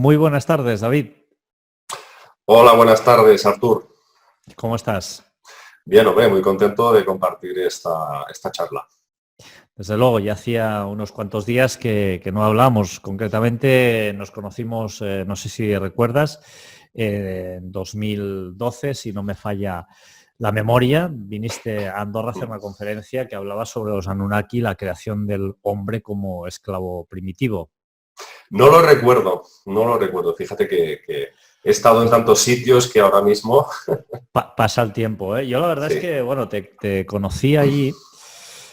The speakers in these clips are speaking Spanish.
Muy buenas tardes, David. Hola, buenas tardes, Artur. ¿Cómo estás? Bien, hombre, muy contento de compartir esta charla. Desde luego, ya hacía unos cuantos días que no hablamos. Concretamente nos conocimos, no sé si recuerdas, en 2012, si no me falla la memoria, viniste a Andorra a hacer una conferencia que hablaba sobre los Anunnaki, la creación del hombre como esclavo primitivo. No lo recuerdo, no lo recuerdo. Fíjate que he estado en tantos sitios que ahora mismo... Pasa el tiempo, ¿eh? Yo la verdad es Sí. que, bueno, te conocí allí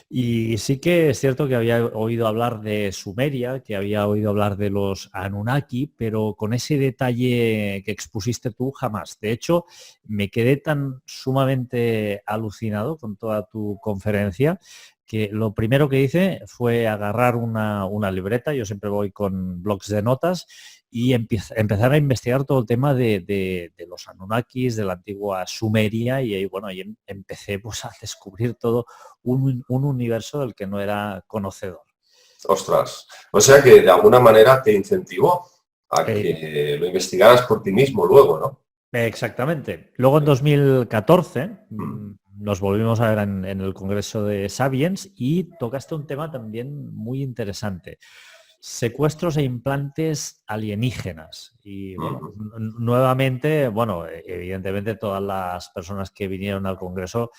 y sí que es cierto que había oído hablar de Sumeria, que había oído hablar de los Anunnaki, pero con ese detalle que expusiste tú jamás. De hecho, me quedé tan sumamente alucinado con toda tu conferencia que lo primero que hice fue agarrar una libreta. Yo siempre voy con blocs de notas y empezar a investigar todo el tema de los Anunnakis, de la antigua Sumeria, y ahí, bueno, ahí empecé pues, a descubrir todo un universo del que no era conocedor. Ostras. O sea que de alguna manera te incentivó a Eh, que lo investigaras por ti mismo luego, ¿no? Exactamente. Luego en 2014 Mm. nos volvimos a ver en el Congreso de Sapiens y tocaste un tema también muy interesante. Secuestros e implantes alienígenas. Y bueno, Mm. nuevamente, bueno, evidentemente todas las personas que vinieron al Congreso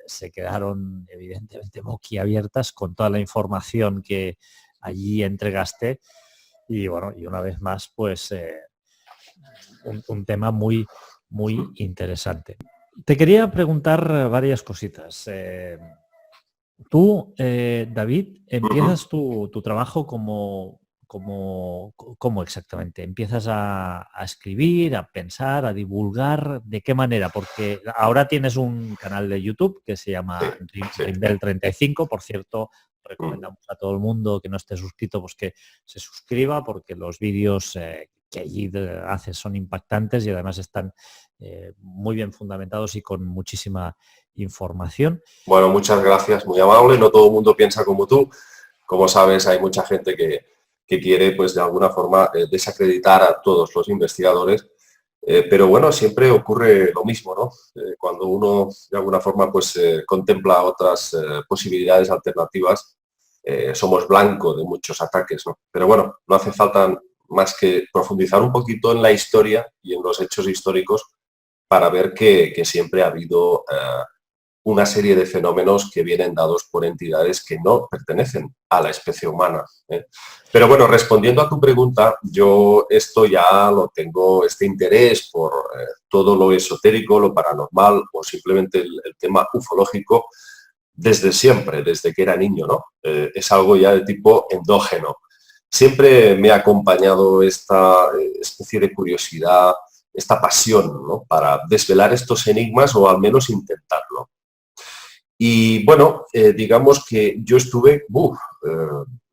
se quedaron evidentemente boquiabiertas con toda la información que allí entregaste. Y bueno, y una vez más, pues un tema muy, muy interesante. Te quería preguntar varias cositas. Tú, David, Mm. empiezas tu trabajo ¿cómo exactamente? ¿Empiezas a escribir, a pensar, a divulgar? ¿De qué manera? Porque ahora tienes un canal de YouTube que se Sí, llama sí. Rimbel 35. Por cierto, Mm. recomendamos a todo el mundo que no esté suscrito, pues que se suscriba, porque los vídeos que allí haces son impactantes y además están muy bien fundamentados y con muchísima información. Bueno, muchas gracias, muy amable. No todo el mundo piensa como tú. Como sabes, hay mucha gente que quiere, pues, de alguna forma desacreditar a todos los investigadores. Pero bueno, siempre ocurre lo mismo, ¿no? Cuando uno, de alguna forma, pues contempla otras posibilidades alternativas, somos blanco de muchos ataques, ¿no? Pero bueno, no hace falta más que profundizar un poquito en la historia y en los hechos históricos para ver que siempre ha habido una serie de fenómenos que vienen dados por entidades que no pertenecen a la especie humana. Pero bueno, respondiendo a tu pregunta, yo esto ya lo tengo, este interés por todo lo esotérico, lo paranormal o simplemente el tema ufológico desde siempre, desde que era niño, ¿no? Es algo ya de tipo endógeno. Siempre me ha acompañado esta especie de curiosidad, esta pasión, ¿no? Para desvelar estos enigmas o al menos intentarlo. Y bueno, digamos que yo estuve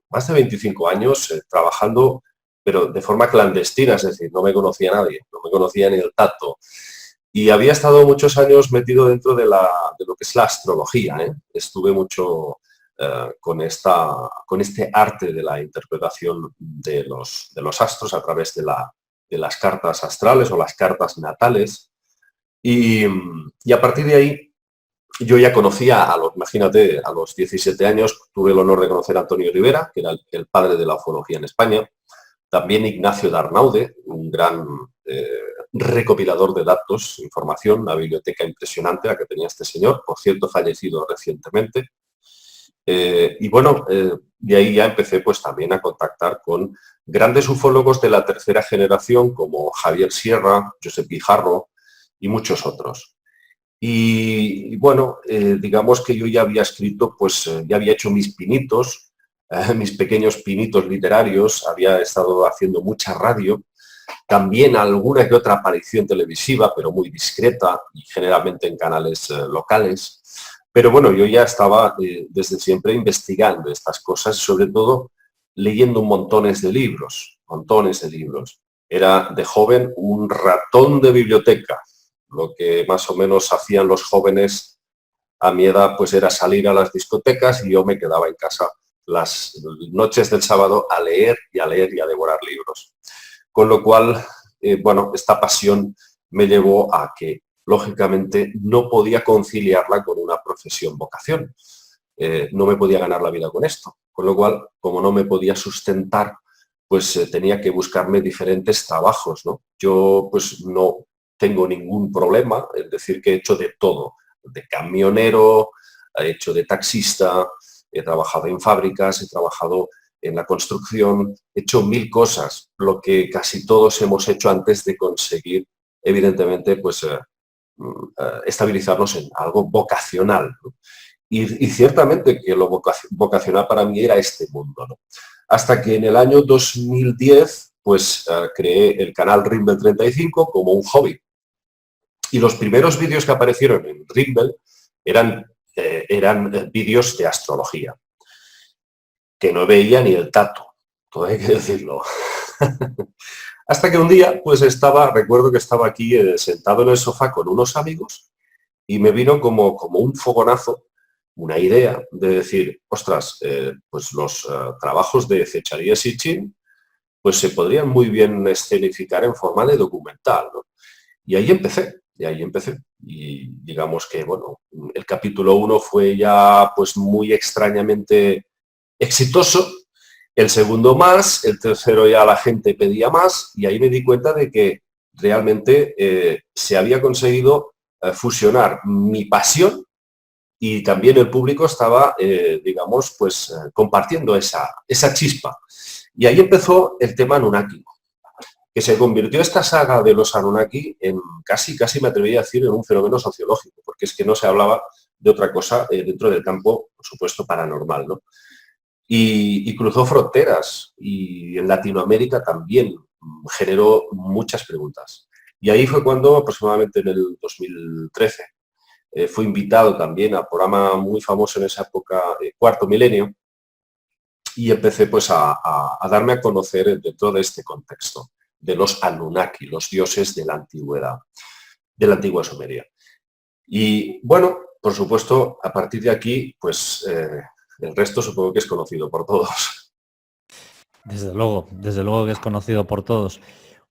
más de 25 años trabajando, pero de forma clandestina, es decir, no me conocía nadie, no me conocía ni el tato. Y había estado muchos años metido dentro de lo que es la astrología. Estuve mucho con este arte de la interpretación de los astros a través de las cartas astrales o las cartas natales. Y a partir de ahí yo ya conocía imagínate, a los 17 años tuve el honor de conocer a Antonio Rivera, que era el padre de la ufología en España, también Ignacio de Arnaude, un gran recopilador de datos, información, una biblioteca impresionante la que tenía este señor, por cierto fallecido recientemente. Y bueno, de ahí ya empecé pues también a contactar con grandes ufólogos de la tercera generación como Javier Sierra, Josep Guijarro y muchos otros. Y bueno, digamos que yo ya había escrito, pues ya había hecho mis pinitos, mis pequeños pinitos literarios, había estado haciendo mucha radio, también alguna que otra aparición televisiva, pero muy discreta y generalmente en canales locales. Pero bueno, yo ya estaba desde siempre investigando estas cosas, sobre todo leyendo montones de libros, montones de libros. Era de joven un ratón de biblioteca. Lo que más o menos hacían los jóvenes a mi edad pues era salir a las discotecas y yo me quedaba en casa las noches del sábado a leer y a leer y a devorar libros. con lo cual, bueno, esta pasión me llevó a que, lógicamente, no podía conciliarla con una profesión vocación. No me podía ganar la vida con esto, con lo cual, como no me podía sustentar, pues tenía que buscarme diferentes trabajos, ¿no? Yo pues no tengo ningún problema, es decir, que he hecho de todo, de camionero, he hecho de taxista, he trabajado en fábricas, he trabajado en la construcción, he hecho 1000 cosas, lo que casi todos hemos hecho antes de conseguir, evidentemente, pues estabilizarnos en algo vocacional, ¿no? Y ciertamente que lo vocacional para mí era este mundo, ¿no? Hasta que en el año 2010 pues creé el canal Rimbel 35 como un hobby. Y los primeros vídeos que aparecieron en Rimbel eran vídeos de astrología, que no veía ni el tato, todo hay que decirlo. Hasta que un día pues recuerdo que estaba aquí sentado en el sofá con unos amigos y me vino como un fogonazo, una idea de decir, ostras, pues los trabajos de Zecharia Sitchin pues se podrían muy bien escenificar en forma de documental, ¿no? Y ahí empecé. Y digamos que, bueno, el capítulo 1 fue ya pues muy extrañamente exitoso, el segundo más, el tercero ya la gente pedía más y ahí me di cuenta de que realmente se había conseguido fusionar mi pasión y también el público estaba, digamos, pues compartiendo esa chispa. Y ahí empezó el tema Anunnaki, que se convirtió esta saga de los Anunnaki en casi me atrevería a decir en un fenómeno sociológico, porque es que no se hablaba de otra cosa dentro del campo, por supuesto, paranormal, ¿no? Y cruzó fronteras y en Latinoamérica también generó muchas preguntas. Y ahí fue cuando, aproximadamente en el 2013, fui invitado también al programa muy famoso en esa época, Cuarto Milenio, y empecé pues a darme a conocer dentro de este contexto de los Anunnaki, los dioses de la antigüedad, de la antigua Sumeria. Y bueno, por supuesto, a partir de aquí, pues el resto supongo que es conocido por todos. Desde luego que es conocido por todos.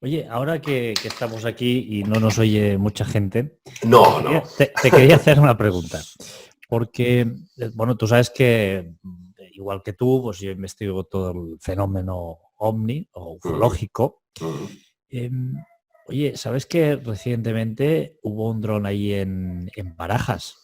Oye, ahora que estamos aquí y no nos oye mucha gente, No. Te quería hacer una pregunta. Porque, bueno, tú sabes que, igual que tú, pues yo investigo todo el fenómeno ovni o ufológico. Oye, ¿sabes que recientemente hubo un dron ahí en Barajas?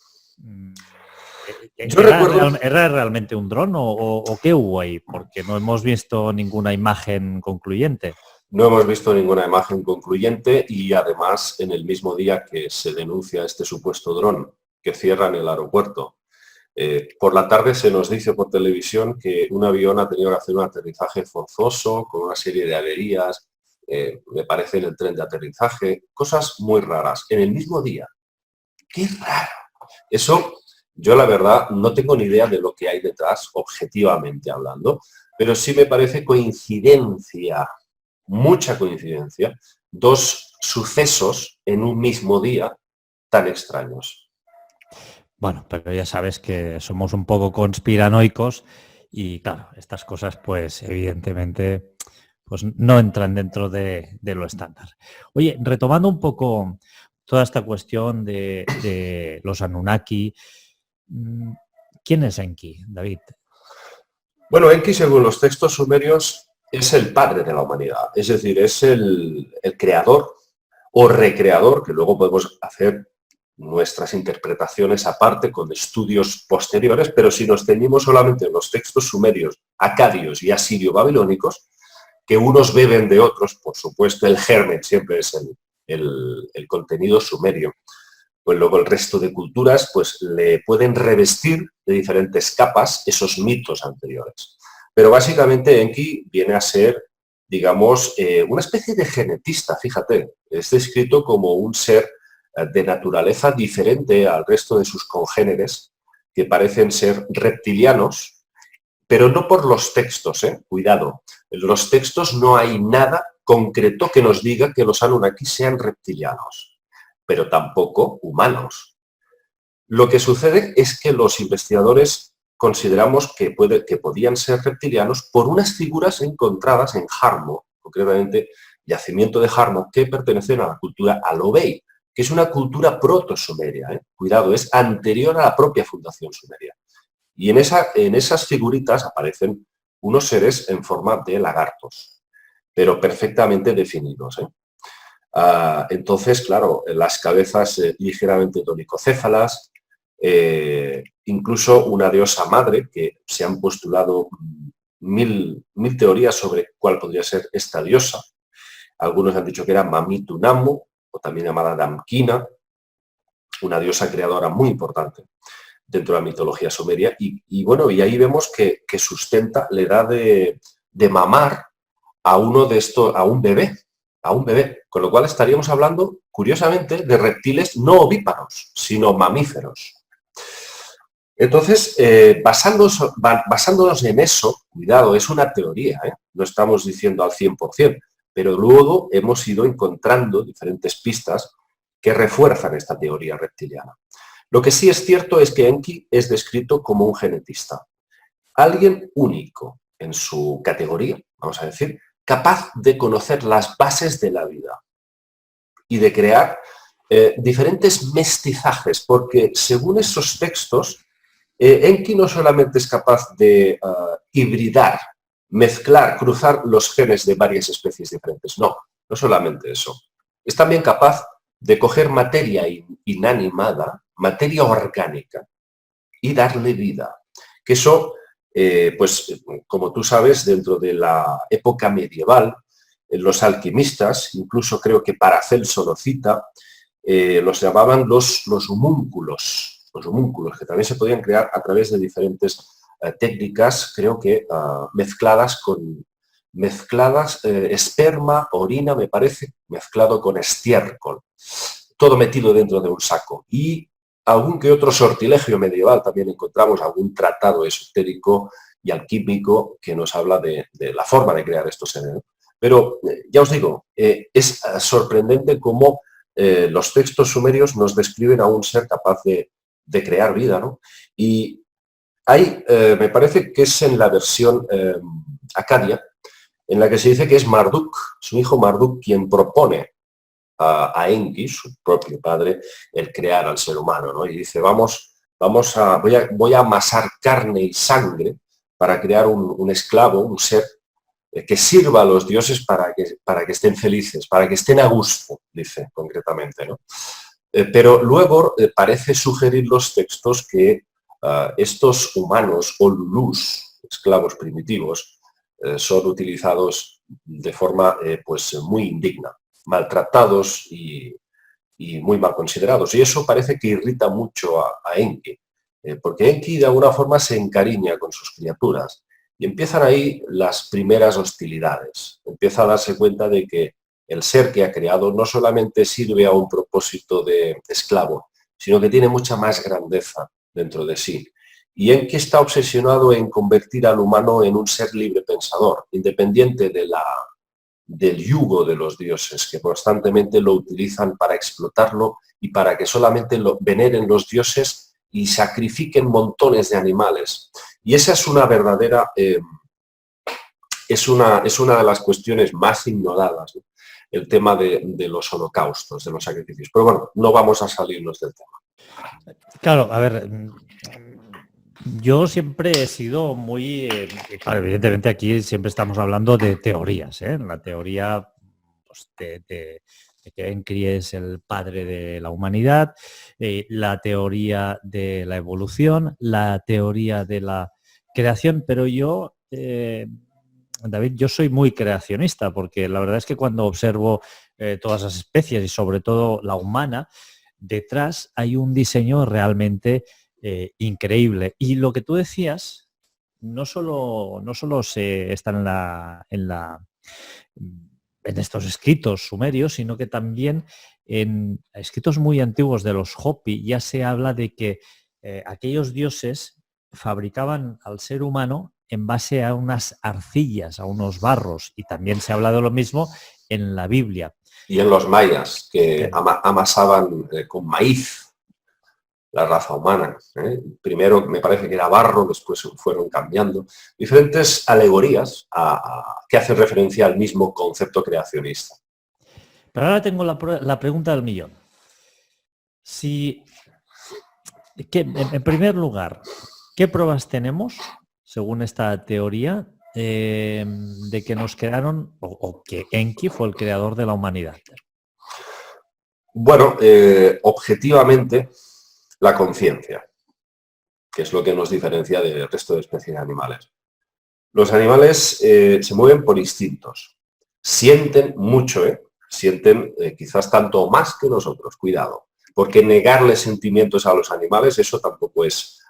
Yo recuerdo... ¿Era realmente un dron o qué hubo ahí? Porque no hemos visto ninguna imagen concluyente. No hemos visto ninguna imagen concluyente y además en el mismo día que se denuncia este supuesto dron que cierran el aeropuerto, por la tarde se nos dice por televisión que un avión ha tenido que hacer un aterrizaje forzoso con una serie de averías, me parece en el tren de aterrizaje, cosas muy raras, en el mismo día. ¡Qué raro! Eso, yo la verdad no tengo ni idea de lo que hay detrás, objetivamente hablando, pero sí me parece coincidencia, mucha coincidencia, dos sucesos en un mismo día tan extraños. Bueno, pero ya sabes que somos un poco conspiranoicos y claro, estas cosas pues evidentemente pues no entran dentro de lo estándar. Oye, retomando un poco toda esta cuestión de los Anunnaki, ¿quién es Enki, David? Bueno, Enki, según los textos sumerios, es el padre de la humanidad, es decir, es el creador o recreador, que luego podemos hacer nuestras interpretaciones aparte con estudios posteriores, pero si nos ceñimos solamente en los textos sumerios, acadios y asirio-babilónicos, que unos beben de otros, por supuesto el germen siempre es el contenido sumerio, pues luego el resto de culturas pues le pueden revestir de diferentes capas esos mitos anteriores. Pero básicamente Enki viene a ser, digamos, una especie de genetista, fíjate, es descrito como un ser de naturaleza diferente al resto de sus congéneres, que parecen ser reptilianos, pero no por los textos, cuidado, en los textos no hay nada concreto que nos diga que los Anunnaki sean reptilianos, pero tampoco humanos. Lo que sucede es que los investigadores consideramos que podían ser reptilianos por unas figuras encontradas en Jarmo, concretamente yacimiento de Harmon, que pertenecen a la cultura Alobey, que es una cultura proto-sumeria. Cuidado, es anterior a la propia fundación sumeria. Y en esas figuritas aparecen unos seres en forma de lagartos, pero perfectamente definidos. Entonces, claro, las cabezas ligeramente dolicocéfalas, incluso una diosa madre, que se han postulado mil teorías sobre cuál podría ser esta diosa. Algunos han dicho que era Mamitu Namu, o también llamada Damkina, una diosa creadora muy importante dentro de la mitología sumeria. Y bueno, y ahí vemos que sustenta, le da de mamar a uno de estos, a un bebé, con lo cual estaríamos hablando, curiosamente, de reptiles no ovíparos, sino mamíferos. Entonces, basándonos en eso, cuidado, es una teoría, no estamos diciendo al 100%, pero luego hemos ido encontrando diferentes pistas que refuerzan esta teoría reptiliana. Lo que sí es cierto es que Enki es descrito como un genetista, alguien único en su categoría, vamos a decir, capaz de conocer las bases de la vida y de crear diferentes mestizajes, porque según esos textos, Enki no solamente es capaz de hibridar, mezclar, cruzar los genes de varias especies diferentes, no solamente eso. Es también capaz de coger materia inanimada, materia orgánica, y darle vida. Que eso, pues como tú sabes, dentro de la época medieval, los alquimistas, incluso creo que Paracelso lo cita, los llamaban los homúnculos, que también se podían crear a través de diferentes técnicas, creo que mezcladas, esperma, orina, me parece, mezclado con estiércol, todo metido dentro de un saco. Y algún que otro sortilegio medieval también encontramos, algún tratado esotérico y alquímico que nos habla de la forma de crear estos seres. Pero ya os digo, es sorprendente cómo los textos sumerios nos describen a un ser capaz de crear vida, ¿no? Y hay, me parece que es en la versión acadia, en la que se dice que es Marduk, su hijo Marduk, quien propone a Enki, su propio padre, el crear al ser humano, ¿no? Y dice, voy a amasar carne y sangre para crear un esclavo, un ser que sirva a los dioses para que estén felices, para que estén a gusto, dice concretamente, ¿no? Pero luego parece sugerir los textos que estos humanos o lulús, esclavos primitivos, son utilizados de forma pues muy indigna, maltratados y muy mal considerados. Y eso parece que irrita mucho a Enki, porque Enki de alguna forma se encariña con sus criaturas y empiezan ahí las primeras hostilidades. Empieza a darse cuenta de que el ser que ha creado no solamente sirve a un propósito de esclavo, sino que tiene mucha más grandeza dentro de sí. Y Enki está obsesionado en convertir al humano en un ser libre pensador, independiente del yugo de los dioses, que constantemente lo utilizan para explotarlo y para que solamente lo veneren los dioses y sacrifiquen montones de animales. Y esa es una verdadera, es una de las cuestiones más ignoradas, ¿no? El tema de los holocaustos, de los sacrificios. Pero bueno, no vamos a salirnos del tema. Claro, a ver, yo siempre he sido muy... claro, evidentemente aquí siempre estamos hablando de teorías, ¿eh? La teoría pues, de que Enki es el padre de la humanidad, la teoría de la evolución, la teoría de la creación, pero yo... David, yo soy muy creacionista porque la verdad es que cuando observo todas las especies y sobre todo la humana, detrás hay un diseño realmente increíble. Y lo que tú decías no solo está en estos escritos sumerios, sino que también en escritos muy antiguos de los Hopi ya se habla de que aquellos dioses fabricaban al ser humano en base a unas arcillas, a unos barros, y también se habla de lo mismo en la Biblia. Y en los mayas, que amasaban con maíz. la raza humana. Primero me parece que era barro, después fueron cambiando. Diferentes alegorías que hacen referencia al mismo concepto creacionista. Pero ahora tengo la pregunta del millón. Si, en primer lugar, ¿qué pruebas tenemos, según esta teoría, de que nos crearon o que Enki fue el creador de la humanidad? Bueno, objetivamente, la conciencia, que es lo que nos diferencia del resto de especies animales. Los animales se mueven por instintos, sienten mucho, sienten quizás tanto o más que nosotros, cuidado, porque negarle sentimientos a los animales, eso tampoco es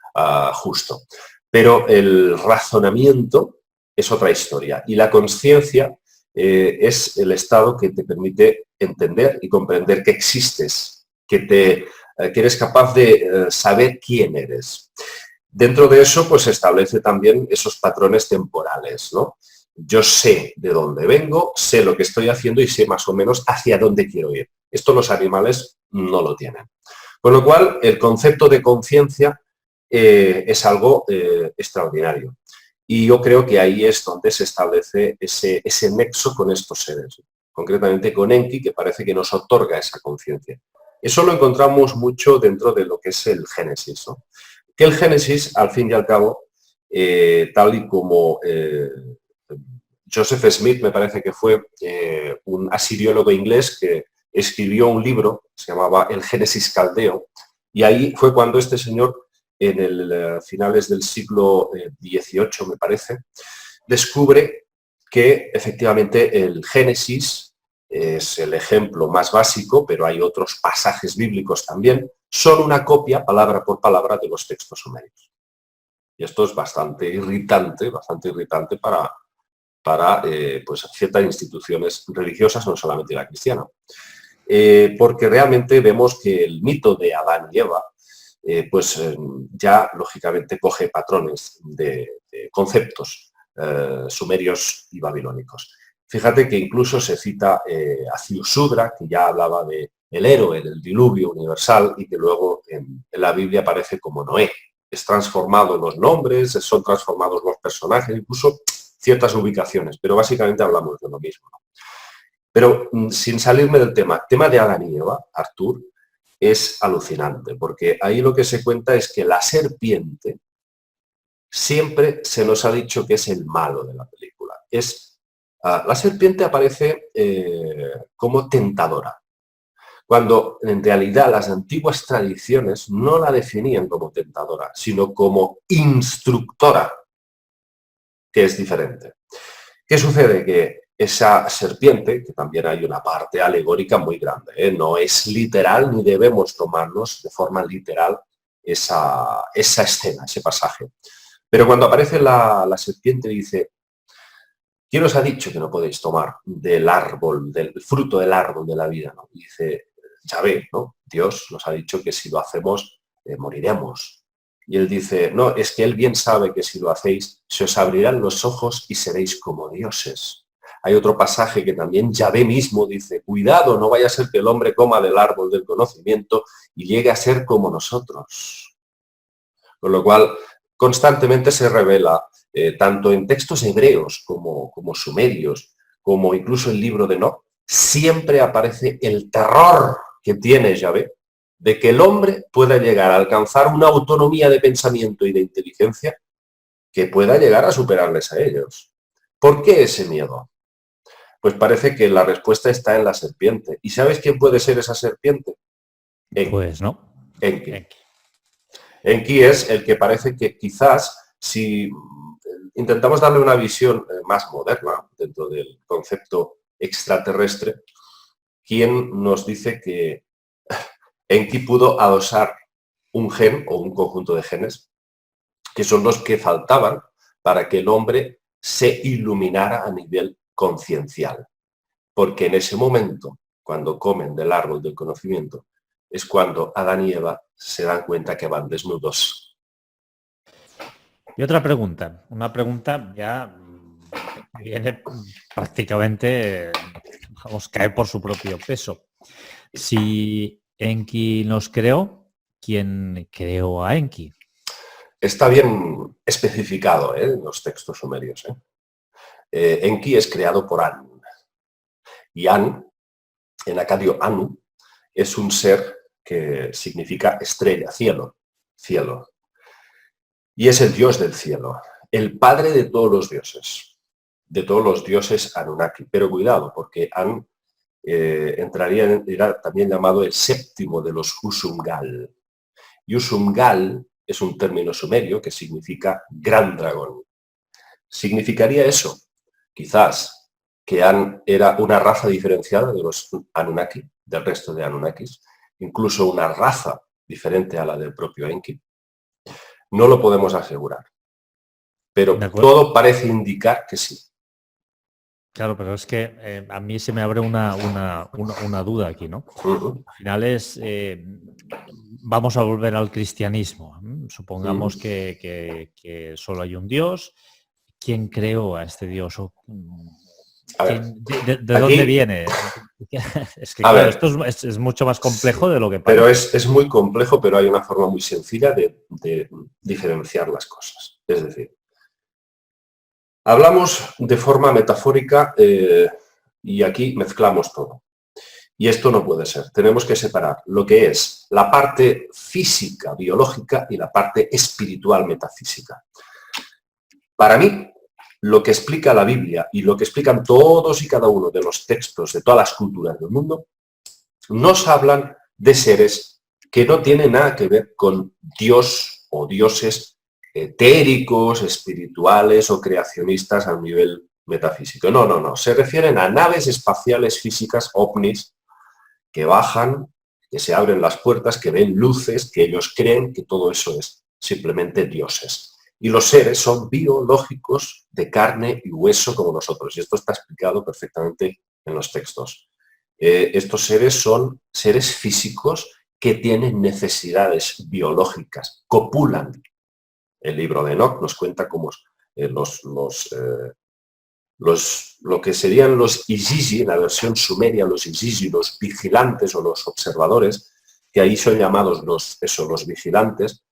justo. Pero el razonamiento es otra historia y la conciencia es el estado que te permite entender y comprender que existes, que eres capaz de saber quién eres. Dentro de eso, pues se establece también esos patrones temporales, ¿no? Yo sé de dónde vengo, sé lo que estoy haciendo y sé más o menos hacia dónde quiero ir. Esto los animales no lo tienen. Con lo cual, el concepto de conciencia es algo extraordinario. Y yo creo que ahí es donde se establece ese nexo con estos seres, concretamente con Enki, que parece que nos otorga esa conciencia. Eso lo encontramos mucho dentro de lo que es el Génesis, ¿no? Que el Génesis, al fin y al cabo, tal y como Joseph Smith, me parece que fue un asiriólogo inglés que escribió un libro, se llamaba El Génesis Caldeo, y ahí fue cuando este señor, en el finales del siglo XVIII, me parece, descubre que efectivamente el Génesis es el ejemplo más básico, pero hay otros pasajes bíblicos también, son una copia, palabra por palabra, de los textos sumerios. Y esto es bastante irritante para pues ciertas instituciones religiosas, no solamente la cristiana. Porque realmente vemos que el mito de Adán y Eva ya lógicamente coge patrones de conceptos sumerios y babilónicos. Fíjate que incluso se cita a Ziusudra, que ya hablaba de el héroe del diluvio universal y que luego en la Biblia aparece como Noé. Es transformado los nombres, son transformados los personajes, incluso ciertas ubicaciones, pero básicamente hablamos de lo mismo. Pero sin salirme del tema de Adán y Eva, Artur, es alucinante, porque ahí lo que se cuenta es que la serpiente siempre se nos ha dicho que es el malo de la película. La serpiente aparece como tentadora, cuando en realidad las antiguas tradiciones no la definían como tentadora, sino como instructora, que es diferente. ¿Qué sucede? Que esa serpiente, que también hay una parte alegórica muy grande, no es literal ni debemos tomarnos de forma literal esa escena, ese pasaje. Pero cuando aparece la serpiente dice, ¿quién os ha dicho que no podéis tomar del árbol, del fruto del árbol de la vida? ¿No? Dice, Yahvé, ¿no? Dios nos ha dicho que si lo hacemos, moriremos. Y él dice, no, es que él bien sabe que si lo hacéis, se os abrirán los ojos y seréis como dioses. Hay otro pasaje que también Yahvé mismo dice, cuidado, no vaya a ser que el hombre coma del árbol del conocimiento y llegue a ser como nosotros. Con lo cual, constantemente se revela, tanto en textos hebreos como sumerios, como incluso el libro de Enoc, siempre aparece el terror que tiene Yahvé de que el hombre pueda llegar a alcanzar una autonomía de pensamiento y de inteligencia que pueda llegar a superarles a ellos. ¿Por qué ese miedo? Pues parece que la respuesta está en la serpiente. ¿Y sabes quién puede ser esa serpiente? Enki. Pues no. Enki. Enki es el que parece que quizás, si intentamos darle una visión más moderna dentro del concepto extraterrestre, ¿quién nos dice que Enki pudo adosar un gen o un conjunto de genes que son los que faltaban para que el hombre se iluminara a nivel conciencial? Porque en ese momento, cuando comen del árbol del conocimiento, es cuando Adán y Eva se dan cuenta que van desnudos. Y otra pregunta, una pregunta ya viene prácticamente, vamos, cae por su propio peso. Si Enki nos creó, quién creó a Enki. Está bien especificado en los textos sumerios. Enki es creado por An. Y An, en acadio Anu, es un ser que significa estrella, cielo, cielo. Y es el dios del cielo, el padre de todos los dioses Anunnaki. Pero cuidado, porque An era también llamado el séptimo de los Usumgal. Y Usumgal es un término sumerio que significa gran dragón. Significaría eso, quizás, que An era una raza diferenciada de los Anunnaki, del resto de Anunnakis, incluso una raza diferente a la del propio Enki. No lo podemos asegurar, pero todo parece indicar que sí. Claro, pero es que a mí se me abre una duda aquí, ¿no? Al final es, vamos a volver al cristianismo. Supongamos que solo hay un Dios. ¿Quién creó a este Dios? ¿De dónde viene? Es que claro, esto es mucho más complejo de lo que parece. Pero es muy complejo, pero hay una forma muy sencilla de diferenciar las cosas. Es decir, hablamos de forma metafórica y aquí mezclamos todo. Y esto no puede ser. Tenemos que separar lo que es la parte física, biológica y la parte espiritual, metafísica. Para mí, lo que explica la Biblia y lo que explican todos y cada uno de los textos de todas las culturas del mundo, nos hablan de seres que no tienen nada que ver con Dios o dioses etéricos, espirituales o creacionistas a un nivel metafísico. No, no, no. Se refieren a naves espaciales físicas, ovnis, que bajan, que se abren las puertas, que ven luces, que ellos creen que todo eso es simplemente dioses. Y los seres son biológicos de carne y hueso como nosotros. Y esto está explicado perfectamente en los textos. Estos seres son seres físicos que tienen necesidades biológicas, copulan. El libro de Enoch nos cuenta cómo lo que serían los Igigi, en la versión sumeria, los Igigi, los vigilantes o los observadores, que ahí son llamados los vigilantes,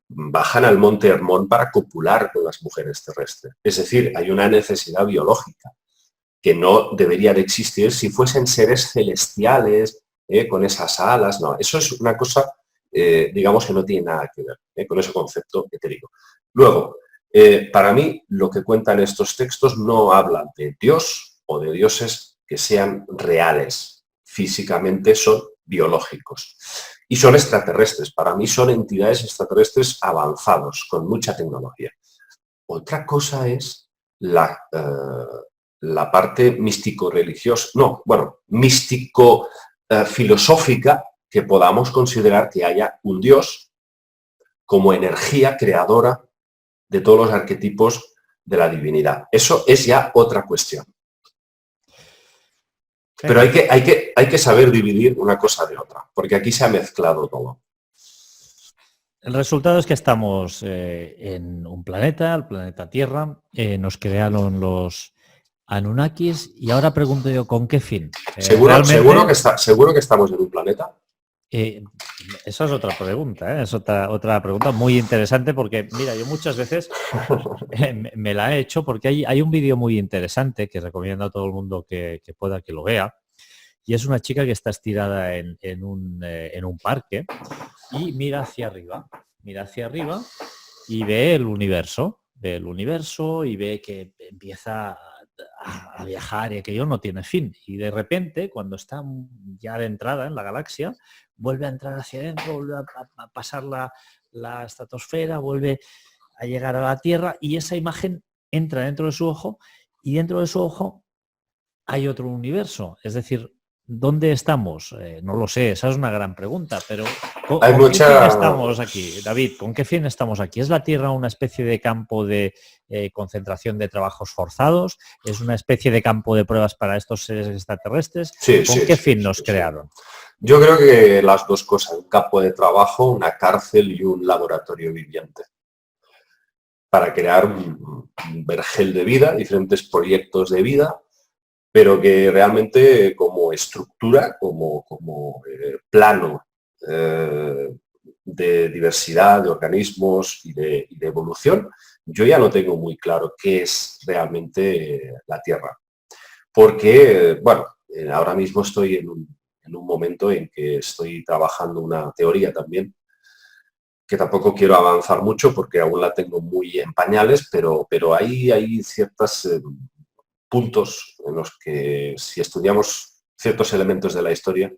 bajan al monte Hermón para copular con las mujeres terrestres. Es decir, hay una necesidad biológica que no debería de existir si fuesen seres celestiales, con esas alas. No, eso es una cosa, digamos, que no tiene nada que ver con ese concepto etérico. Luego, para mí, lo que cuentan estos textos no hablan de Dios o de dioses que sean reales. Físicamente son biológicos. Y son extraterrestres. Para mí son entidades extraterrestres avanzados, con mucha tecnología. Otra cosa es la parte místico-religiosa, místico-filosófica, que podamos considerar que haya un Dios como energía creadora de todos los arquetipos de la divinidad. Eso es ya otra cuestión. Pero hay que saber dividir una cosa de otra, porque aquí se ha mezclado todo. El resultado es que estamos en un planeta, el planeta Tierra, nos crearon los Anunnakis y ahora pregunto yo, ¿con qué fin? ¿Seguro que estamos en un planeta? Esa es otra pregunta, es otra pregunta muy interesante porque, mira, yo muchas veces me la he hecho porque hay un vídeo muy interesante que recomiendo a todo el mundo que pueda que lo vea, y es una chica que está estirada en un parque y mira hacia arriba y ve el universo y ve que empieza a viajar y aquello no tiene fin. Y de repente, cuando está ya de entrada en la galaxia, vuelve a entrar hacia adentro, vuelve a pasar la estratosfera, vuelve a llegar a la Tierra y esa imagen entra dentro de su ojo y dentro de su ojo hay otro universo. Es decir, ¿dónde estamos? No lo sé, esa es una gran pregunta, pero ¿con qué fin estamos aquí, David? ¿Con qué fin estamos aquí? ¿Es la Tierra una especie de campo de concentración de trabajos forzados? ¿Es una especie de campo de pruebas para estos seres extraterrestres? ¿Con qué fin nos crearon? Yo creo que las dos cosas, un campo de trabajo, una cárcel y un laboratorio viviente, para crear un vergel de vida, diferentes proyectos de vida, pero que realmente como estructura, como plano de diversidad, de organismos y de evolución, yo ya no tengo muy claro qué es realmente la Tierra. Porque, bueno, ahora mismo estoy en un momento en que estoy trabajando una teoría también, que tampoco quiero avanzar mucho porque aún la tengo muy en pañales, pero ahí hay ciertos puntos en los que si estudiamos ciertos elementos de la historia,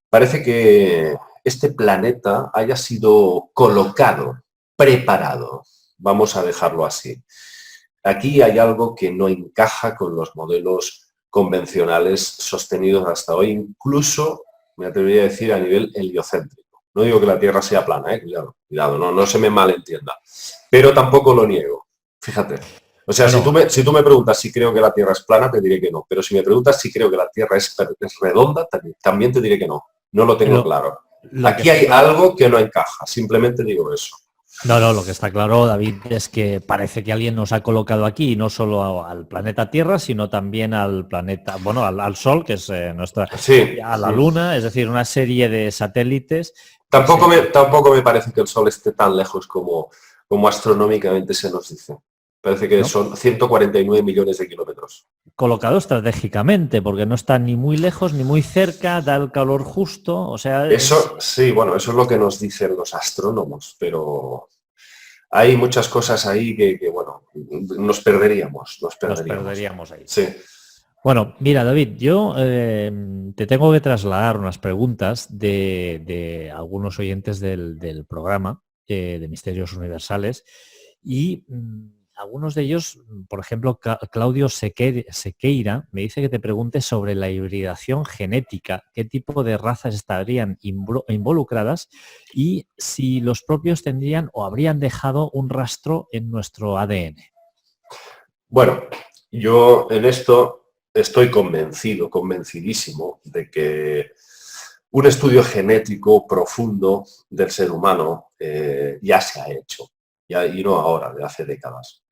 parece que este planeta haya sido colocado, preparado, vamos a dejarlo así. Aquí hay algo que no encaja con los modelos convencionales sostenidos hasta hoy, incluso, me atrevería a decir, a nivel heliocéntrico. No digo que la Tierra sea plana, cuidado, no se me malentienda, pero tampoco lo niego, fíjate. O sea, bueno, si tú me preguntas si creo que la Tierra es plana, te diré que no, pero si me preguntas si creo que la Tierra es redonda, también te diré que no, no lo tengo claro. Aquí hay algo que no encaja, simplemente digo eso. No, lo que está claro, David, es que parece que alguien nos ha colocado aquí, no solo al planeta Tierra, sino también al planeta, bueno, al Sol, que es nuestra, sí, a la Luna, es decir, una serie de satélites. Tampoco me parece que el Sol esté tan lejos como astronómicamente se nos dice. Parece que son 149 millones de kilómetros. Colocado estratégicamente, porque no está ni muy lejos ni muy cerca, da el calor justo, o sea... Eso, sí, bueno, eso es lo que nos dicen los astrónomos, pero hay muchas cosas ahí que bueno, nos perderíamos. Nos perderíamos ahí. Sí. Bueno, mira, David, yo te tengo que trasladar unas preguntas de algunos oyentes del programa de Misterios Universales y algunos de ellos, por ejemplo, Claudio Sequeira, me dice que te pregunte sobre la hibridación genética, qué tipo de razas estarían involucradas y si los propios tendrían o habrían dejado un rastro en nuestro ADN. Bueno, yo en esto estoy convencidísimo de que un estudio genético profundo del ser humano ya se ha hecho, y no ahora, de hace décadas.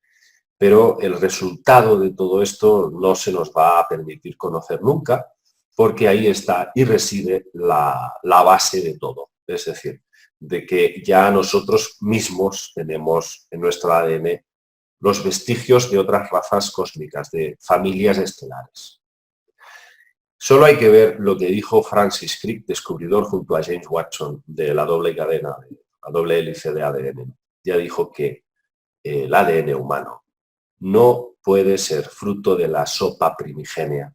Pero el resultado de todo esto no se nos va a permitir conocer nunca, porque ahí está y reside la base de todo. Es decir, de que ya nosotros mismos tenemos en nuestro ADN los vestigios de otras razas cósmicas, de familias estelares. Solo hay que ver lo que dijo Francis Crick, descubridor junto a James Watson de la doble cadena, la doble hélice de ADN. Ya dijo que el ADN humano no puede ser fruto de la sopa primigenia,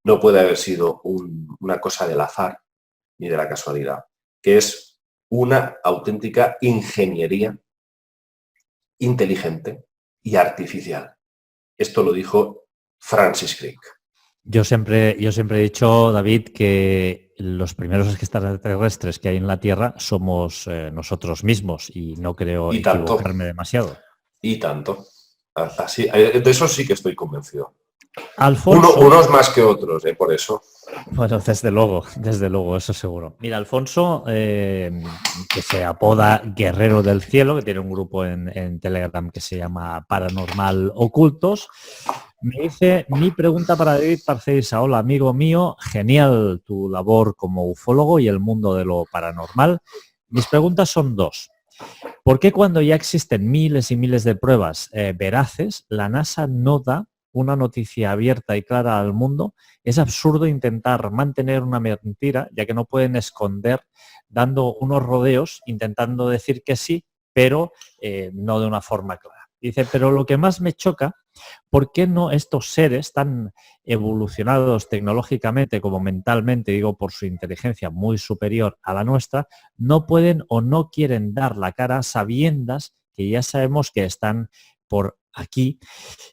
no puede haber sido una cosa del azar ni de la casualidad, que es una auténtica ingeniería inteligente y artificial. Esto lo dijo Francis Crick. Yo siempre he dicho, David, que los primeros extraterrestres que hay en la Tierra somos nosotros mismos y no creo equivocarme demasiado. Y tanto. Así, de eso sí que estoy convencido. Alfonso, unos más que otros, por eso. Bueno, desde luego, eso seguro. Mira, Alfonso, que se apoda Guerrero del Cielo, que tiene un grupo en Telegram que se llama Paranormal Ocultos, me dice, mi pregunta para David Parceisa: hola, amigo mío, genial tu labor como ufólogo y el mundo de lo paranormal. Mis preguntas son dos. ¿Por qué cuando ya existen miles y miles de pruebas veraces, la NASA no da una noticia abierta y clara al mundo? Es absurdo intentar mantener una mentira, ya que no pueden esconder dando unos rodeos, intentando decir que sí, pero no de una forma clara. Dice, pero lo que más me choca, ¿por qué no estos seres tan evolucionados tecnológicamente como mentalmente, digo por su inteligencia muy superior a la nuestra, no pueden o no quieren dar la cara sabiendas que ya sabemos que están por aquí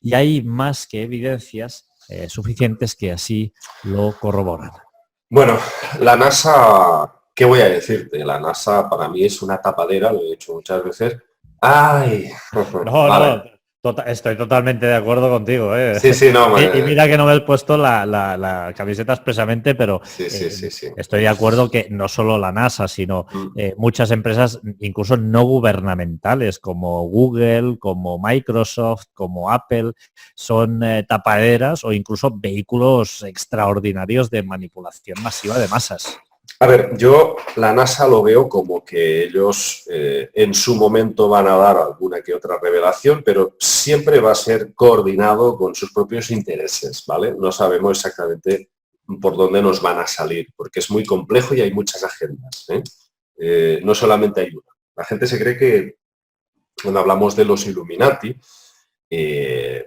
y hay más que evidencias suficientes que así lo corroboran? Bueno, la NASA, ¿qué voy a decirte? La NASA para mí es una tapadera, lo he dicho muchas veces. ¡Ay! No, vale. Estoy totalmente de acuerdo contigo. Sí, no. Y mira que no me he puesto la camiseta expresamente, pero sí. Estoy de acuerdo que no solo la NASA, sino muchas empresas, incluso no gubernamentales, como Google, como Microsoft, como Apple, son tapaderas o incluso vehículos extraordinarios de manipulación masiva de masas. A ver, yo la NASA lo veo como que ellos en su momento van a dar alguna que otra revelación, pero siempre va a ser coordinado con sus propios intereses, ¿vale? No sabemos exactamente por dónde nos van a salir, porque es muy complejo y hay muchas agendas, ¿eh? No solamente hay una. La gente se cree que cuando hablamos de los Illuminati,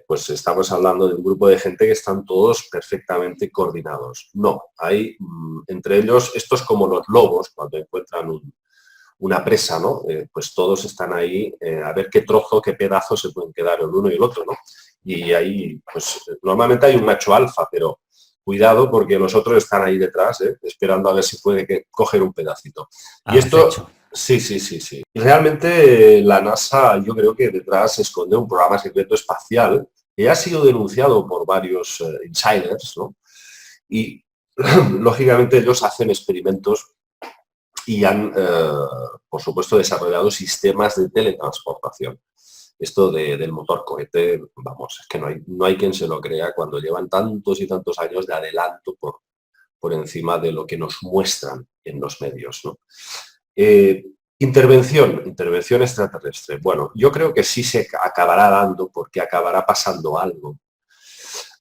pues estamos hablando de un grupo de gente que están todos perfectamente coordinados. No, hay entre ellos, esto es como los lobos cuando encuentran una presa, ¿no? Pues todos están ahí a ver qué trozo, qué pedazo se pueden quedar el uno y el otro, ¿no? Y ahí, pues normalmente hay un macho alfa, pero cuidado porque los otros están ahí detrás, esperando a ver si puede coger un pedacito. Y esto, sí, sí, sí, sí. Y realmente la NASA, yo creo que detrás se esconde un programa secreto espacial que ha sido denunciado por varios insiders, ¿no? Y lógicamente ellos hacen experimentos y han, por supuesto, desarrollado sistemas de teletransportación. Esto del motor cohete, vamos, es que no hay quien se lo crea cuando llevan tantos y tantos años de adelanto por encima de lo que nos muestran en los medios, ¿no? Intervención extraterrestre. Bueno, yo creo que sí se acabará dando porque acabará pasando algo.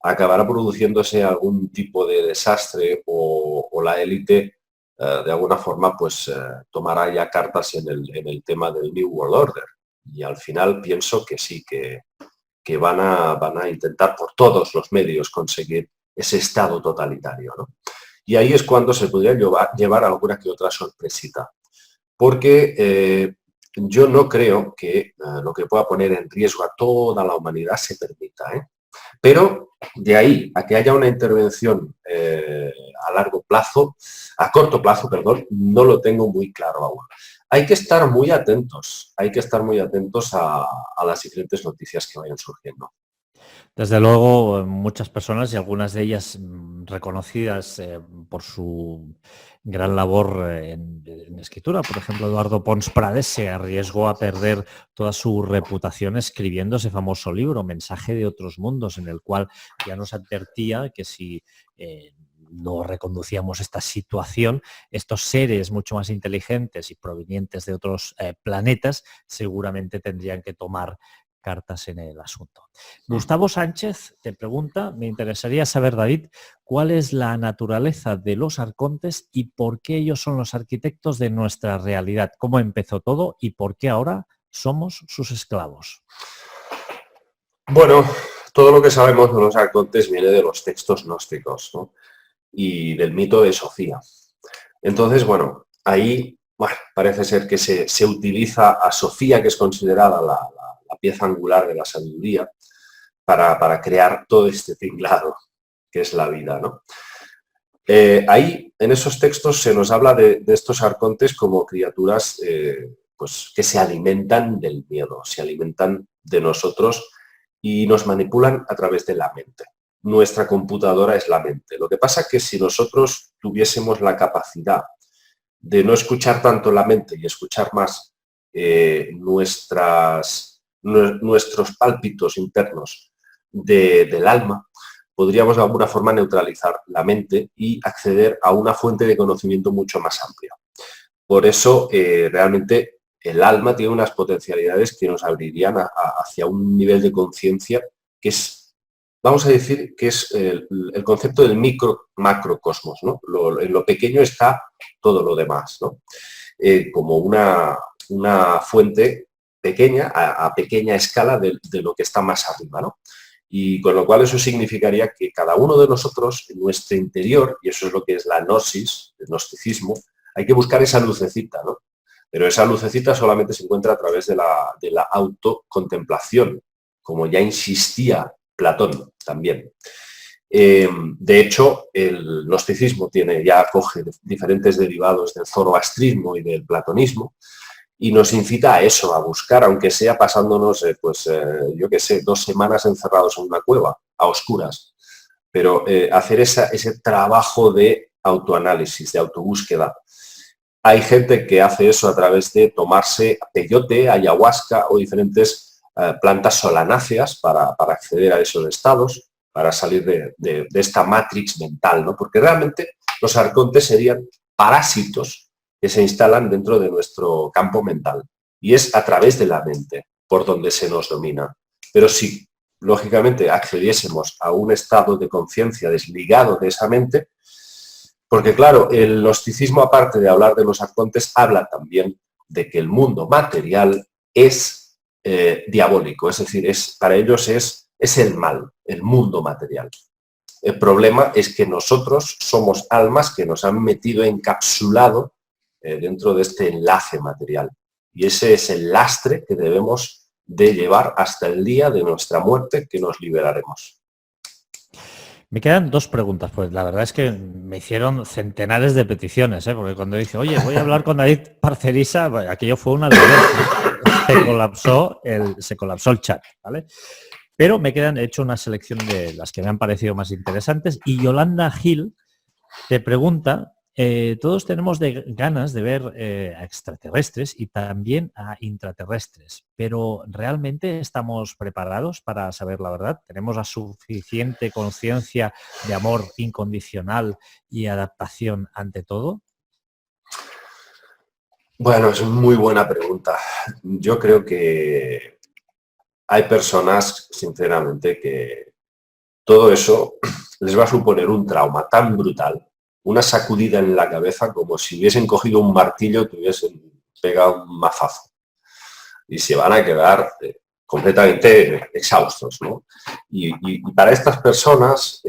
Acabará produciéndose algún tipo de desastre o la élite de alguna forma pues tomará ya cartas en el tema del New World Order. Y al final pienso que sí, que van a intentar por todos los medios conseguir ese estado totalitario, ¿no? Y ahí es cuando se podría llevar alguna que otra sorpresita. Porque yo no creo que lo que pueda poner en riesgo a toda la humanidad se permita, ¿eh? Pero de ahí a que haya una intervención a largo plazo, a corto plazo, perdón, no lo tengo muy claro aún. Hay que estar muy atentos a las diferentes noticias que vayan surgiendo. Desde luego, muchas personas y algunas de ellas reconocidas por su gran labor en escritura. Por ejemplo, Eduardo Pons Prades se arriesgó a perder toda su reputación escribiendo ese famoso libro, Mensaje de otros mundos, en el cual ya nos advertía que si no reconducíamos esta situación, estos seres mucho más inteligentes y provenientes de otros planetas seguramente tendrían que tomar cartas en el asunto. Gustavo Sánchez te pregunta, me interesaría saber, David, ¿cuál es la naturaleza de los arcontes y por qué ellos son los arquitectos de nuestra realidad? ¿Cómo empezó todo y por qué ahora somos sus esclavos? Bueno, todo lo que sabemos de los arcontes viene de los textos gnósticos, ¿no? Y del mito de Sofía. Entonces, bueno, ahí parece ser que se utiliza a Sofía, que es considerada la pieza angular de la sabiduría, para crear todo este tinglado que es la vida, ¿no? Ahí, en esos textos, se nos habla de estos arcontes como criaturas pues, que se alimentan del miedo, se alimentan de nosotros y nos manipulan a través de la mente. Nuestra computadora es la mente. Lo que pasa es que si nosotros tuviésemos la capacidad de no escuchar tanto la mente y escuchar más nuestros pálpitos internos del alma, podríamos de alguna forma neutralizar la mente y acceder a una fuente de conocimiento mucho más amplia. Por eso, realmente, el alma tiene unas potencialidades que nos abrirían hacia un nivel de conciencia que es, vamos a decir, que es el concepto del micro-macrocosmos, ¿no? En lo pequeño está todo lo demás, ¿no? Como una fuente pequeña, a pequeña escala de lo que está más arriba, ¿no? Y con lo cual eso significaría que cada uno de nosotros, en nuestro interior, y eso es lo que es la gnosis, el gnosticismo, hay que buscar esa lucecita, ¿no? Pero esa lucecita solamente se encuentra a través de la autocontemplación, como ya insistía Platón también. De hecho, el gnosticismo acoge diferentes derivados del zoroastrismo y del platonismo, y nos incita a eso, a buscar, aunque sea pasándonos, yo qué sé, 2 semanas encerrados en una cueva, a oscuras, pero hacer ese trabajo de autoanálisis, de autobúsqueda. Hay gente que hace eso a través de tomarse peyote, ayahuasca o diferentes plantas solanáceas para acceder a esos estados, para salir de esta matrix mental, ¿no? Porque realmente los arcontes serían parásitos que se instalan dentro de nuestro campo mental. Y es a través de la mente por donde se nos domina. Pero si, lógicamente, accediésemos a un estado de conciencia desligado de esa mente, porque claro, el gnosticismo, aparte de hablar de los arcontes, habla también de que el mundo material es diabólico, es decir, para ellos es el mal, el mundo material. El problema es que nosotros somos almas que nos han metido encapsulado dentro de este enlace material. Y ese es el lastre que debemos de llevar hasta el día de nuestra muerte, que nos liberaremos. Me quedan dos preguntas, pues la verdad es que me hicieron centenares de peticiones, porque cuando dije, oye, voy a hablar con David Parcerisa, bueno, aquello fue una locura. Se colapsó el chat, ¿vale? Pero me quedan, he hecho una selección de las que me han parecido más interesantes y Yolanda Gil te pregunta, todos tenemos ganas de ver a extraterrestres y también a intraterrestres, pero ¿realmente estamos preparados para saber la verdad? ¿Tenemos la suficiente conciencia de amor incondicional y adaptación ante todo? Bueno, es muy buena pregunta. Yo creo que hay personas, sinceramente, que todo eso les va a suponer un trauma tan brutal, una sacudida en la cabeza como si hubiesen cogido un martillo y te hubiesen pegado un mazazo. Y se van a quedar completamente exhaustos, ¿no? Y para estas personas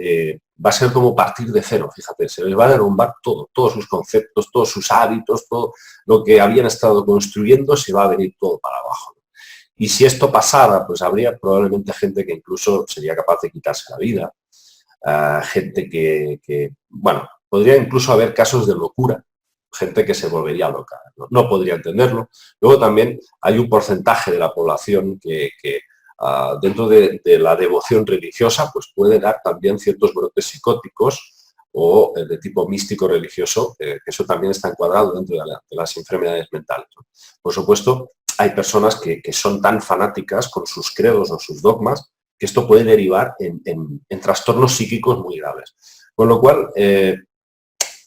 va a ser como partir de cero, fíjate, se les va a derrumbar todo, todos sus conceptos, todos sus hábitos, todo lo que habían estado construyendo se va a venir todo para abajo. Y si esto pasara, pues habría probablemente gente que incluso sería capaz de quitarse la vida, gente que, bueno, podría incluso haber casos de locura, gente que se volvería loca, no podría entenderlo. Luego también hay un porcentaje de la población que dentro de la devoción religiosa pues puede dar también ciertos brotes psicóticos o de tipo místico religioso, que eso también está encuadrado dentro de las enfermedades mentales. Por supuesto, hay personas que son tan fanáticas con sus credos o sus dogmas que esto puede derivar en trastornos psíquicos muy graves. Con lo cual,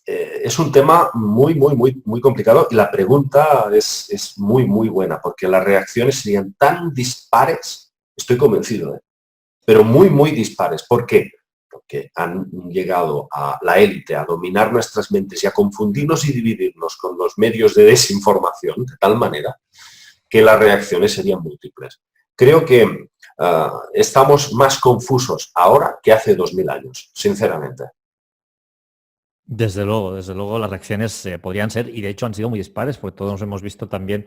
es un tema muy complicado y la pregunta es muy buena, porque las reacciones serían tan dispares, estoy convencido, pero muy dispares. ¿Por qué? Porque han llegado a la élite a dominar nuestras mentes y a confundirnos y dividirnos con los medios de desinformación de tal manera que las reacciones serían múltiples. Creo que estamos más confusos ahora que hace 2000 años, sinceramente. Desde luego las reacciones podrían ser, y de hecho han sido muy dispares, porque todos hemos visto también,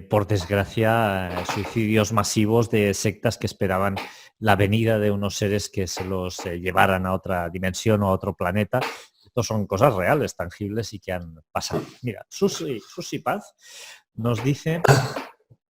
por desgracia, suicidios masivos de sectas que esperaban la venida de unos seres que se los llevaran a otra dimensión o a otro planeta. Estos son cosas reales, tangibles y que han pasado. Mira, Susi Paz nos dice...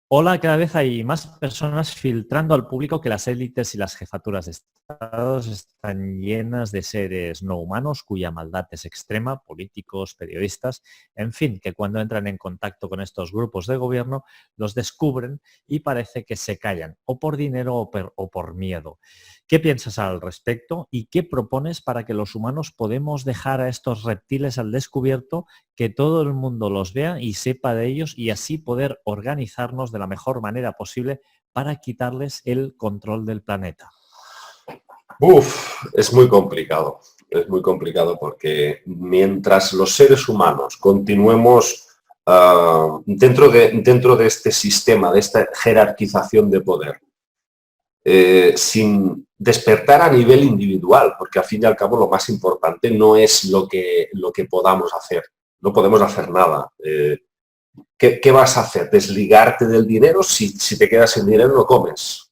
Hola, cada vez hay más personas filtrando al público que las élites y las jefaturas de estados están llenas de seres no humanos cuya maldad es extrema, políticos, periodistas, en fin, que cuando entran en contacto con estos grupos de gobierno los descubren y parece que se callan, o por dinero o por miedo. ¿Qué piensas al respecto y qué propones para que los humanos podemos dejar a estos reptiles al descubierto, que todo el mundo los vea y sepa de ellos y así poder organizarnos de la mejor manera posible para quitarles el control del planeta? Es muy complicado porque mientras los seres humanos continuemos dentro de este sistema, de esta jerarquización de poder, sin despertar a nivel individual, porque al fin y al cabo lo más importante no es lo que podamos hacer, no podemos hacer nada. ¿Qué vas a hacer? ¿Desligarte del dinero? Si te quedas sin dinero no comes,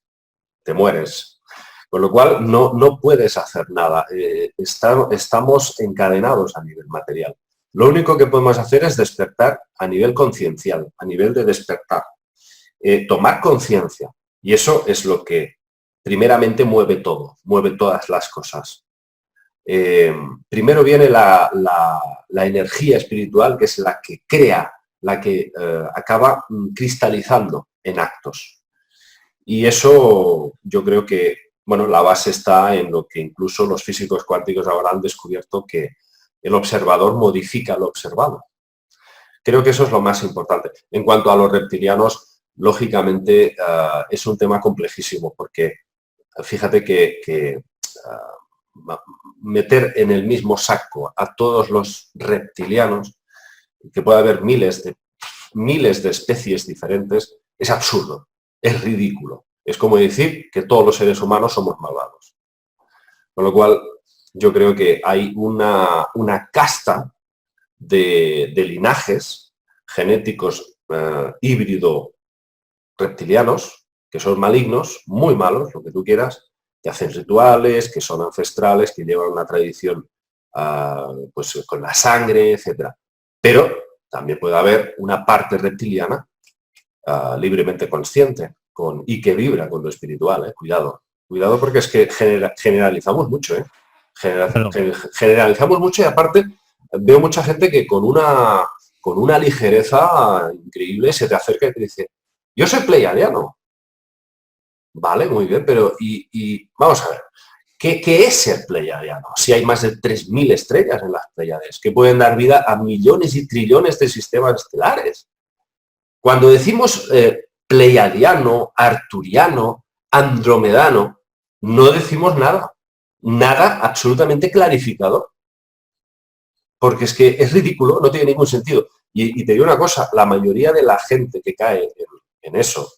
te mueres. Con lo cual no puedes hacer nada. Estamos encadenados a nivel material. Lo único que podemos hacer es despertar a nivel conciencial, a nivel de despertar. Tomar conciencia. Y eso es lo que primeramente mueve todo, mueve todas las cosas. Primero viene la energía espiritual, que es la que crea, la que acaba cristalizando en actos. Y eso yo creo que, bueno, la base está en lo que incluso los físicos cuánticos ahora han descubierto, que el observador modifica lo observado. Creo que eso es lo más importante. En cuanto a los reptilianos, lógicamente es un tema complejísimo, porque fíjate que meter en el mismo saco a todos los reptilianos, que puede haber miles de especies diferentes, es absurdo, es ridículo. Es como decir que todos los seres humanos somos malvados. Con lo cual, yo creo que hay una casta de linajes genéticos híbrido reptilianos, que son malignos, muy malos, lo que tú quieras, que hacen rituales, que son ancestrales, que llevan una tradición pues con la sangre, etc. Pero también puede haber una parte reptiliana libremente consciente y que vibra con lo espiritual. Cuidado porque es que generalizamos mucho. Generalizamos mucho y aparte veo mucha gente que con una ligereza increíble se te acerca y te dice, yo soy pleiadiano. Vale, muy bien, pero y vamos a ver, ¿qué es ser pleiadiano? Si hay más de 3.000 estrellas en las Pléyades, que pueden dar vida a millones y trillones de sistemas estelares. Cuando decimos pleiadiano, arturiano, andromedano, no decimos nada absolutamente clarificador. Porque es que es ridículo, no tiene ningún sentido. Y te digo una cosa, la mayoría de la gente que cae en eso,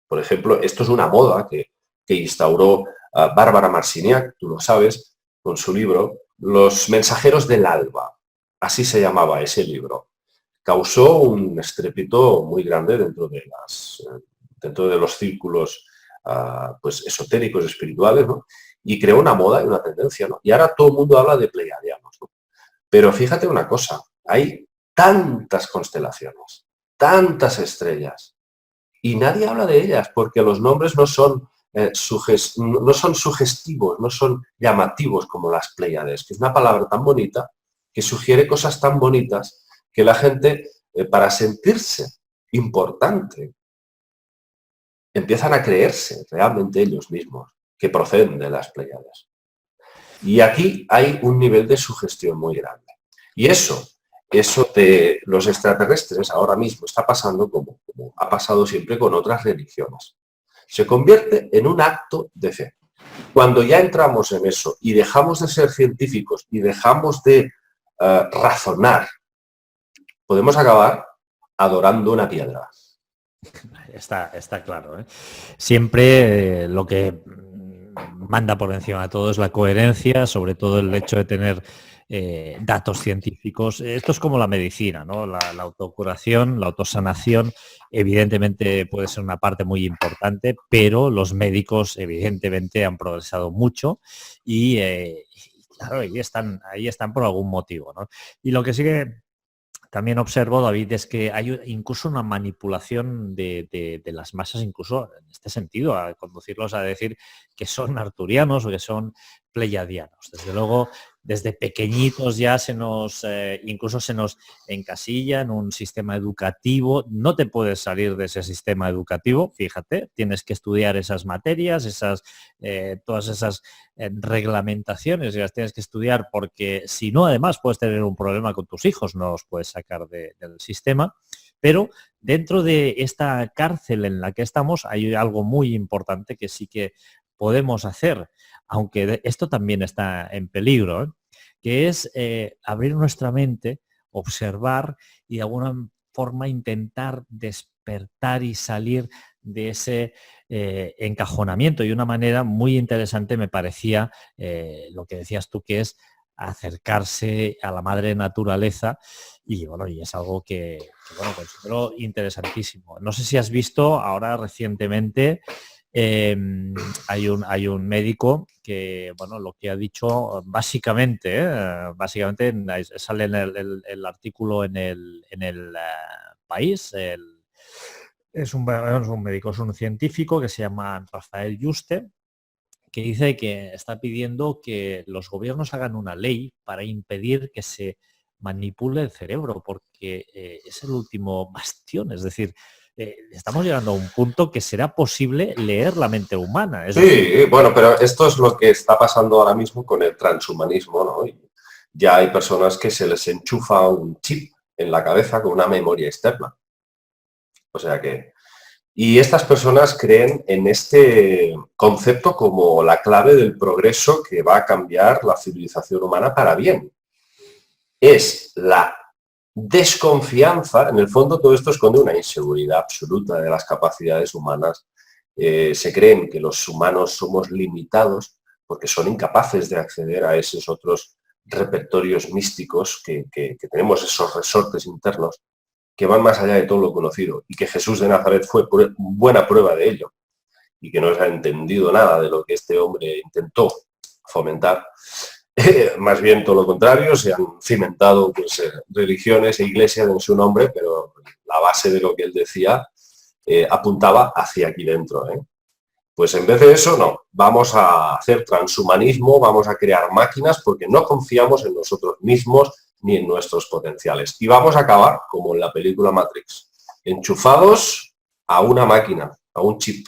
por ejemplo, esto es una moda que instauró Bárbara Marciniak, tú lo sabes, con su libro, Los mensajeros del alba, así se llamaba ese libro. Causó un estrépito muy grande dentro de los círculos pues esotéricos, espirituales, ¿no? Y creó una moda y una tendencia, ¿no? Y ahora todo el mundo habla de pleiadianos, ¿no? Pero fíjate una cosa, hay tantas constelaciones, tantas estrellas, y nadie habla de ellas porque los nombres no son sugestivos, no son llamativos como las Pléyades, que es una palabra tan bonita que sugiere cosas tan bonitas que la gente, para sentirse importante, empiezan a creerse realmente ellos mismos que proceden de las Pléyades. Y aquí hay un nivel de sugestión muy grande. Y eso de los extraterrestres ahora mismo está pasando como ha pasado siempre con otras religiones. Se convierte en un acto de fe. Cuando ya entramos en eso y dejamos de ser científicos y dejamos de razonar, podemos acabar adorando una piedra. Está claro, ¿eh? Siempre lo que manda por encima de todo es la coherencia, sobre todo el hecho de tener datos científicos. Esto es como la medicina, ¿no? La autocuración, la autosanación, evidentemente puede ser una parte muy importante, pero los médicos evidentemente han progresado mucho y claro, ahí están por algún motivo, ¿no? Y lo que sí que también observo, David, es que hay incluso una manipulación de las masas, incluso en este sentido, a conducirlos a decir que son arturianos o que son pleiadianos. Desde luego, desde pequeñitos ya incluso se nos encasilla en un sistema educativo. No te puedes salir de ese sistema educativo, fíjate, tienes que estudiar esas materias, todas esas reglamentaciones, y las tienes que estudiar porque si no, además puedes tener un problema con tus hijos, no los puedes sacar del sistema. Pero dentro de esta cárcel en la que estamos hay algo muy importante que sí que podemos hacer, aunque esto también está en peligro, ¿eh? Que es abrir nuestra mente, observar y de alguna forma intentar despertar y salir de ese encajonamiento. Y una manera muy interesante me parecía lo que decías tú, que es acercarse a la madre naturaleza, y bueno, y es algo que considero interesantísimo. No sé si has visto ahora recientemente, hay un médico que, bueno, lo que ha dicho básicamente sale en el artículo en el País. Es un médico, es un científico que se llama Rafael Yuste, que dice que está pidiendo que los gobiernos hagan una ley para impedir que se manipule el cerebro, porque es el último bastión. Es decir, estamos llegando a un punto que será posible leer la mente humana. Sí, bueno, pero esto es lo que está pasando ahora mismo con el transhumanismo, ¿no? ya hay personas que se les enchufa un chip en la cabeza con una memoria externa. O sea que... Y estas personas creen en este concepto como la clave del progreso que va a cambiar la civilización humana para bien. Es la desconfianza, en el fondo todo esto esconde una inseguridad absoluta de las capacidades humanas. Se creen que los humanos somos limitados porque son incapaces de acceder a esos otros repertorios místicos que tenemos, esos resortes internos que van más allá de todo lo conocido, y que Jesús de Nazaret fue buena prueba de ello, y que no se ha entendido nada de lo que este hombre intentó fomentar. Más bien todo lo contrario, se han cimentado pues, religiones e iglesias en su nombre, pero la base de lo que él decía apuntaba hacia aquí dentro. Pues en vez de eso, no, vamos a hacer transhumanismo, vamos a crear máquinas porque no confiamos en nosotros mismos ni en nuestros potenciales. Y vamos a acabar, como en la película Matrix, enchufados a una máquina, a un chip,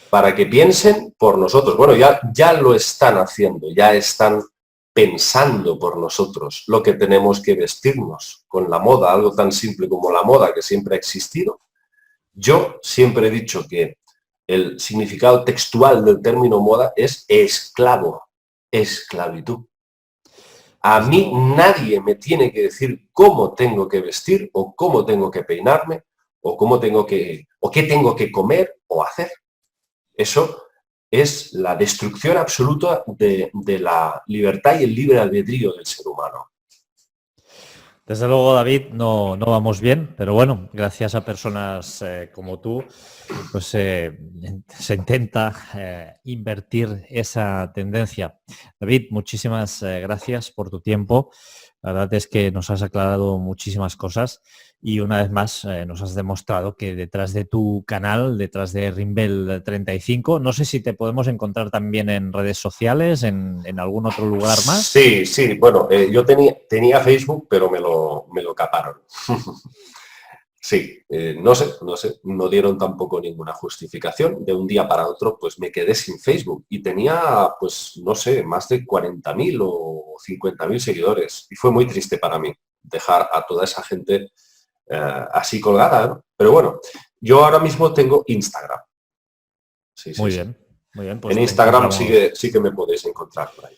para que piensen por nosotros. Bueno, ya lo están haciendo, ya están pensando por nosotros lo que tenemos que vestirnos con la moda, algo tan simple como la moda que siempre ha existido. Yo siempre he dicho que el significado textual del término moda es esclavo, esclavitud. A mí nadie me tiene que decir cómo tengo que vestir o cómo tengo que peinarme o qué tengo que comer o hacer. Eso es la destrucción absoluta de la libertad y el libre albedrío del ser humano. Desde luego, David, no vamos bien, pero bueno, gracias a personas como tú, pues se intenta invertir esa tendencia. David, muchísimas gracias por tu tiempo. La verdad es que nos has aclarado muchísimas cosas y una vez más nos has demostrado que detrás de tu canal, detrás de Rimbel 35, no sé si te podemos encontrar también en redes sociales, en algún otro lugar más. Sí, bueno, yo tenía Facebook, pero me lo caparon. Sí, no sé, no dieron tampoco ninguna justificación. De un día para otro, pues me quedé sin Facebook y tenía, pues no sé, más de 40.000 o 50.000 seguidores. Y fue muy triste para mí dejar a toda esa gente así colgada, ¿no? Pero bueno, yo ahora mismo tengo Instagram. Sí, muy bien. Pues en Instagram sí que me podéis encontrar por ahí.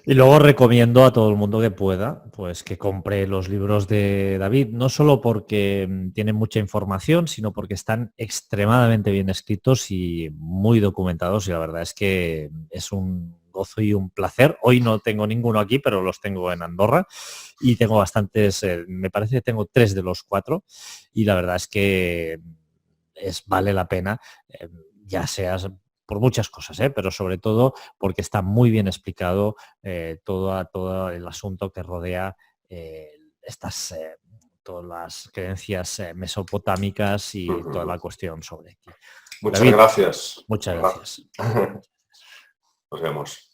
Y luego recomiendo a todo el mundo que pueda, pues que compre los libros de David, no solo porque tienen mucha información, sino porque están extremadamente bien escritos y muy documentados, y la verdad es que es un gozo y un placer. Hoy no tengo ninguno aquí, pero los tengo en Andorra y tengo bastantes, me parece que tengo 3 de los 4, y la verdad es que vale la pena, ya seas por muchas cosas, pero sobre todo porque está muy bien explicado todo el asunto que rodea todas las creencias mesopotámicas y toda la cuestión sobre aquí. Muchas David, gracias. muchas gracias. Nos vemos.